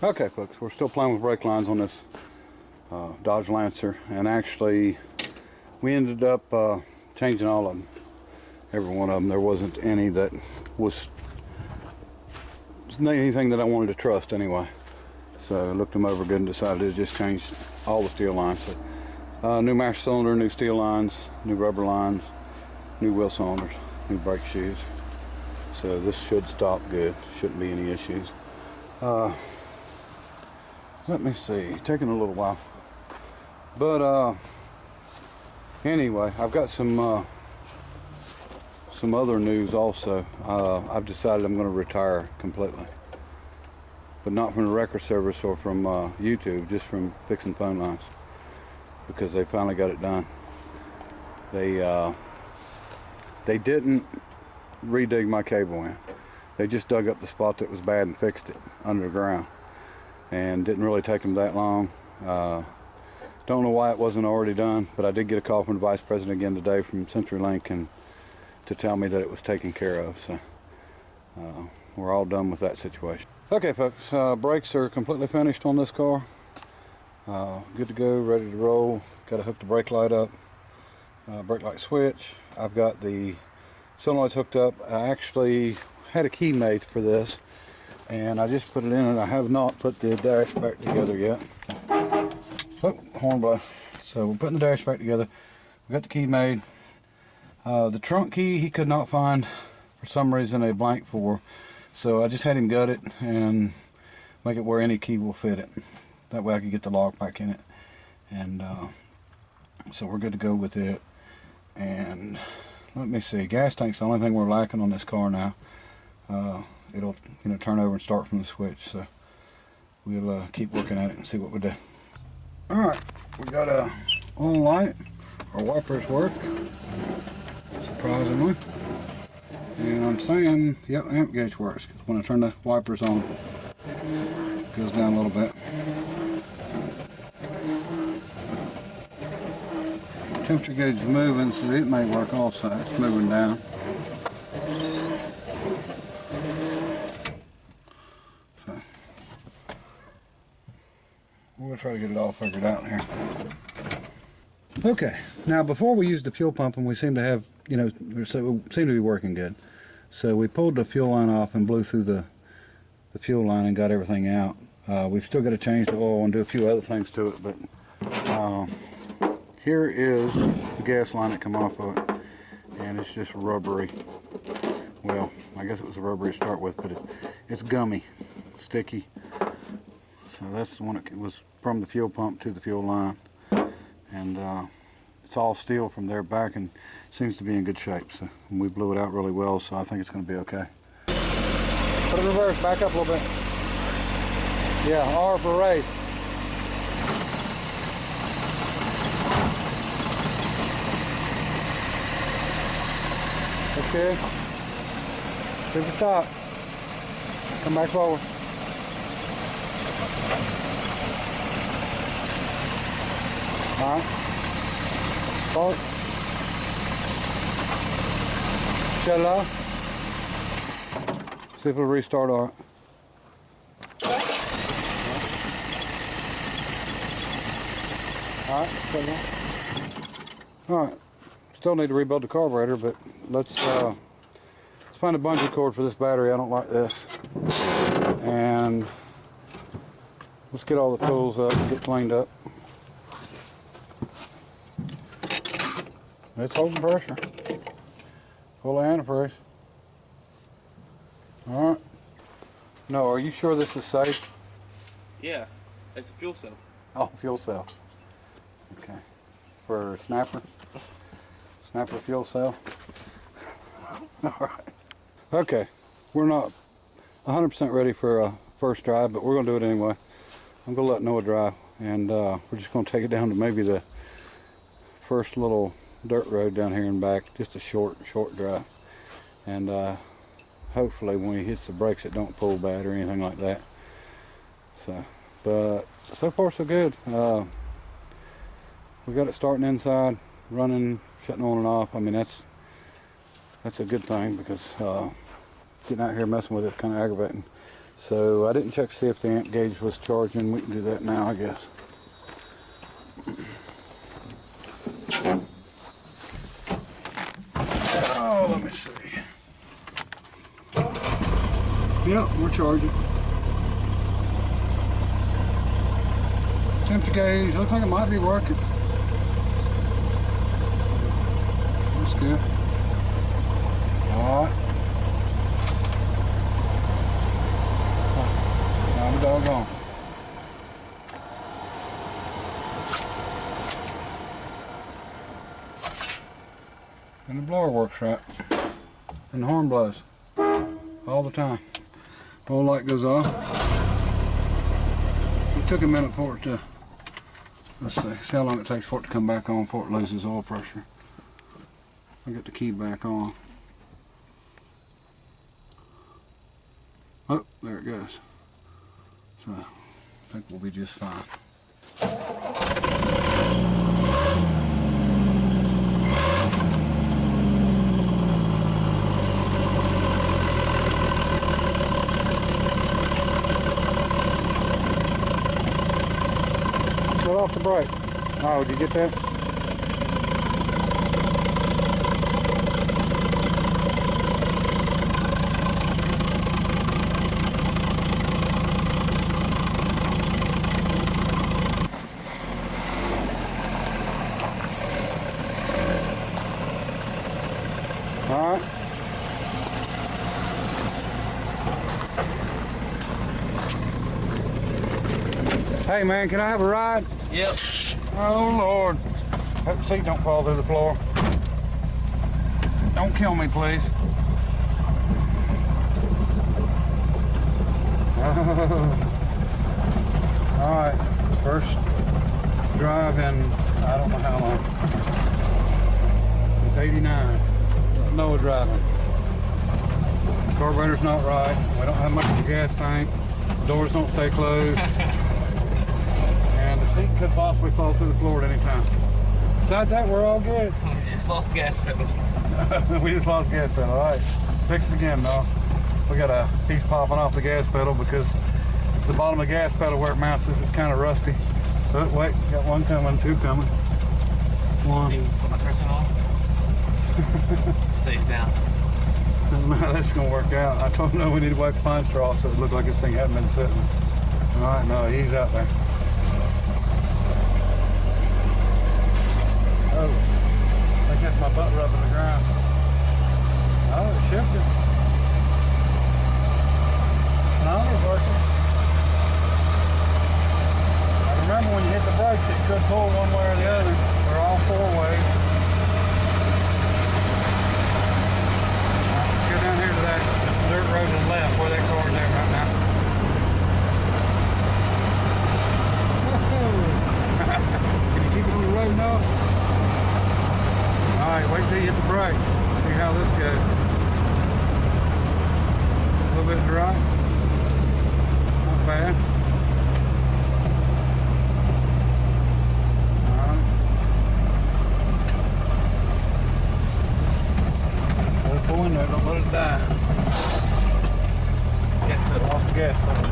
Okay folks, we're still playing with brake lines on this Dodge Lancer, and actually we ended up changing all of them, every one of them. There wasn't any that was anything that I wanted to trust anyway. So I looked them over good and decided to just change all the steel lines. So, new master cylinder, new steel lines, new rubber lines, new wheel cylinders, new brake shoes. So this should stop good, shouldn't be any issues. Let me see, taking a little while. But anyway, I've got some other news also. I've decided I'm going to retire completely. But not from the record service or from YouTube, just from fixing phone lines. Because they finally got it done. They didn't redig my cable in. They just dug up the spot that was bad and fixed it under the ground. And didn't really take them that long. Don't know why it wasn't already done, but I did get a call from the vice president again today from CenturyLink and to tell me that it was taken care of. So we're all done with that situation. Okay folks, brakes are completely finished on this car. Good to go, ready to roll. Got to hook the brake light up, brake light switch. I've got the solenoids hooked up. I actually had a key made for this, and I just put it in, and I have not put the dash back together yet. Oh, horn blow. So we're putting the dash back together. We got the key made. The trunk key he could not find for some reason a blank for, so I just had him gut it and make it where any key will fit it. That way I can get the lock back in it. And so we're good to go with it. And let me see, gas tank's the only thing we're lacking on this car now. It'll turn over and start from the switch, so we'll keep working at it and see what we do. Alright, we got a on light. Our wipers work, surprisingly. And I'm saying, yep, amp gauge works, because when I turn the wipers on, it goes down a little bit. Temperature gauge is moving, so it may work also. It's moving down. So we'll try to get it all figured out here. Okay, now before we used the fuel pump, and we seem to have, we seem to be working good. So we pulled the fuel line off and blew through the fuel line and got everything out. We've still got to change the oil and do a few other things to it, but here is the gas line that come off of it, and it's just rubbery. Well, I guess it was rubbery to start with, but it's gummy, sticky. So that's the one that was from the fuel pump to the fuel line, and it's all steel from there back and seems to be in good shape. So we blew it out really well, so I think it's going to be okay. Put it in reverse, back up a little bit. Yeah, R for race. That's good. To the top. Come back forward. Alright. Forward. Shut it off. See if it'll restart alright. Alright, shut it off. Alright. Still need to rebuild the carburetor, but let's find a bungee cord for this battery. I don't like this. And let's get all the tools up and get cleaned up. It's holding pressure. Full of antifreeze. Alright. No, are you sure this is safe? Yeah, it's a fuel cell. Oh, fuel cell. Okay. For snapper? Snapper fuel cell. Alright. Okay. We're not 100% ready for a first drive, but we're going to do it anyway. I'm going to let Noah drive, and we're just going to take it down to maybe the first little dirt road down here and back. Just a short drive. And hopefully when he hits the brakes it don't pull bad or anything like that. So, but so far so good. We got it starting inside, running, shutting on and off. I mean, that's a good thing, because getting out here messing with it is kind of aggravating. So I didn't check to see if the amp gauge was charging. We can do that now, I guess. Oh, let me see. Yep, we're charging. Temperature gauge looks like it might be working. That's good. All right. I'm doggone. And the blower works right. And the horn blows. All the time. Pole light goes off. It took a minute for it to, let's see how long it takes for it to come back on before it loses oil pressure. I'll get the key back on. Oh, there it goes. So, I think we'll be just fine. Cut off the brake. Oh, did you get that? All right. Hey man, can I have a ride? Yep. Oh Lord. Hope the seat don't fall through the floor. Don't kill me, please. Alright, first drive in, I don't know how long. It's 89. Noah driving. The carburetor's not right. We don't have much of a gas tank. The doors don't stay closed. And the seat could possibly fall through the floor at any time. Besides that, we're all good. We just lost the gas pedal. We just lost the gas pedal. All right, fix it again, though. We got a piece popping off the gas pedal because the bottom of the gas pedal where it mounts is kind of rusty. But wait, got one coming, two coming. One. See, put my person on. Stays down. I don't know how this is going to work out. I told him no, we need to wipe the pine straw off so it looked like this thing hadn't been sitting. All right, no, he's out there. Oh, I think that's my butt rubbing the ground. Oh, it shifted. No, it's working. Now remember when you hit the brakes, it could pull one way or the other, or all four ways. Go down here to that dirt road to the left where that car's at right now. Can you keep it on the road now? Alright, wait till you hit the brake. See how this goes. A little bit to the right. Not bad. Alright. Hold the window, don't let it die. Lost the gas pedal.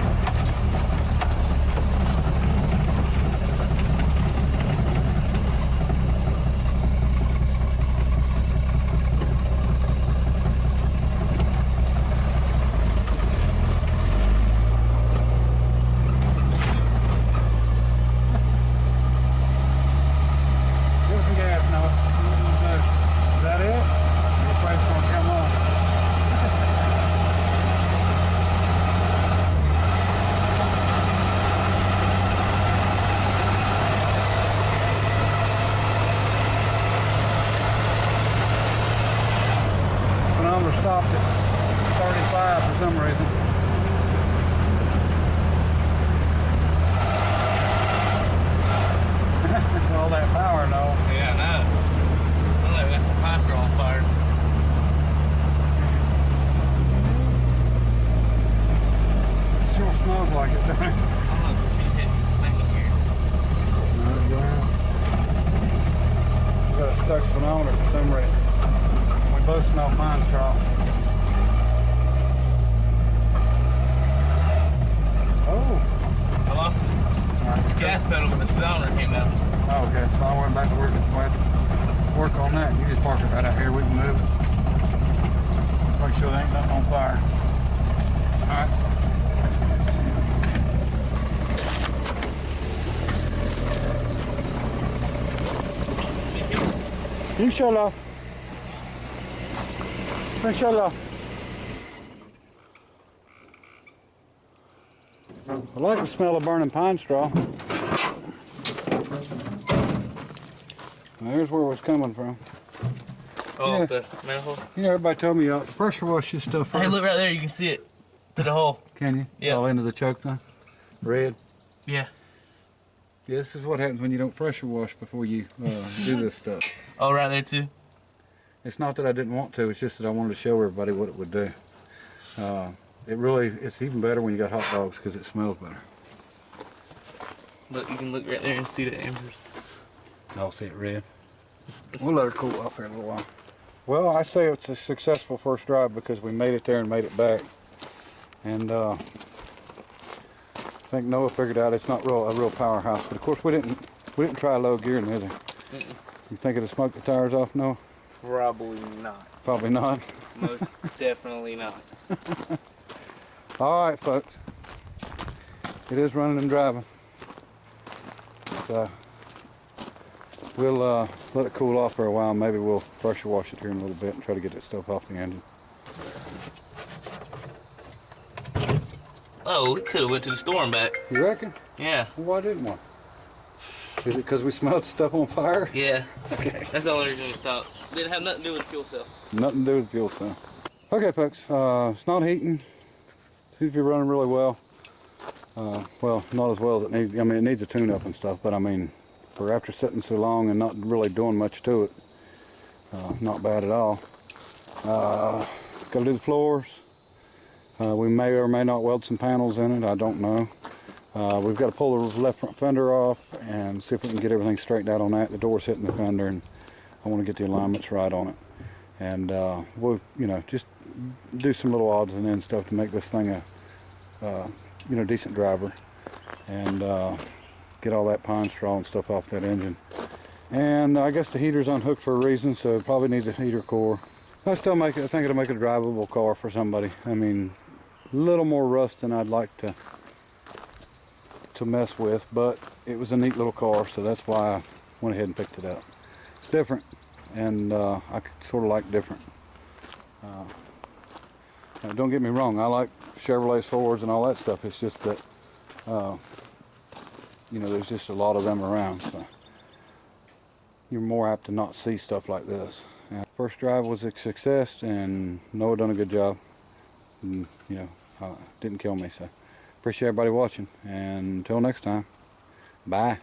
Stopped at 35 for some reason. All that power, no. Yeah, I know. I know, we got some pine straw on fire. It sure smells like it, doesn't it? I don't know if she hit the second gear. We got a stuck speedometer for some reason. We both smell pine straw. lost the gas pedal when the speedometer came down. Oh, okay, so I went back to work. We'll have to work on that. You just park it right out here. We can move it. Just make sure there ain't nothing on fire. All right. Inshallah. Inshallah. I like the smell of burning pine straw. There's where it was coming from. Oh, Yeah. the manifold. You know, everybody told me pressure wash this stuff first. Hey, look right there. You can see it to the hole. Can you? Yeah. All into the choke thing? Red? Yeah. Yeah, this is what happens when you don't pressure wash before you do this stuff. Oh, right there too. It's not that I didn't want to, it's just that I wanted to show everybody what it would do. It's even better when you got hot dogs because it smells better. Look, you can look right there and see the embers. I'll see it red. We'll let her cool off here a little while. Well, I say it's a successful first drive because we made it there and made it back. And I think Noah figured out it's not a real powerhouse. But of course we didn't try low gear neither. You think it'd smoke the tires off, Noah? Probably not. Probably not. Most definitely not. All right, folks. It is running and driving. So we'll let it cool off for a while. Maybe we'll pressure wash it here in a little bit and try to get that stuff off the engine. Oh, we could have went to the store and back. You reckon? Yeah. Well, why didn't we? Is it because we smelled stuff on fire? Yeah. Okay. That's the only reason we stopped. Didn't have nothing to do with the fuel cell. Nothing to do with the fuel cell. Okay, folks. It's not heating. Seems to be running really well. Well, not as well as it needs. I mean, it needs a tune-up and stuff, but I mean, for after sitting so long and not really doing much to it, not bad at all. Got to do the floors. We may or may not weld some panels in it. I don't know. We've got to pull the left front fender off and see if we can get everything straightened out on that. The door's hitting the fender, and I want to get the alignments right on it. And we'll, just do some little odds and ends stuff to make this thing a, decent driver, and get all that pine straw and stuff off that engine. And I guess the heater's unhooked for a reason, so it probably needs a heater core. I think it'll make a drivable car for somebody. I mean, a little more rust than I'd like to mess with, but it was a neat little car, so that's why I went ahead and picked it up. It's different, and I sort of like different. Now, don't get me wrong, I like Chevrolet Fords and all that stuff. It's just that, there's just a lot of them around, so you're more apt to not see stuff like this. First drive was a success, and Noah done a good job. And, didn't kill me, so appreciate everybody watching, and until next time, bye.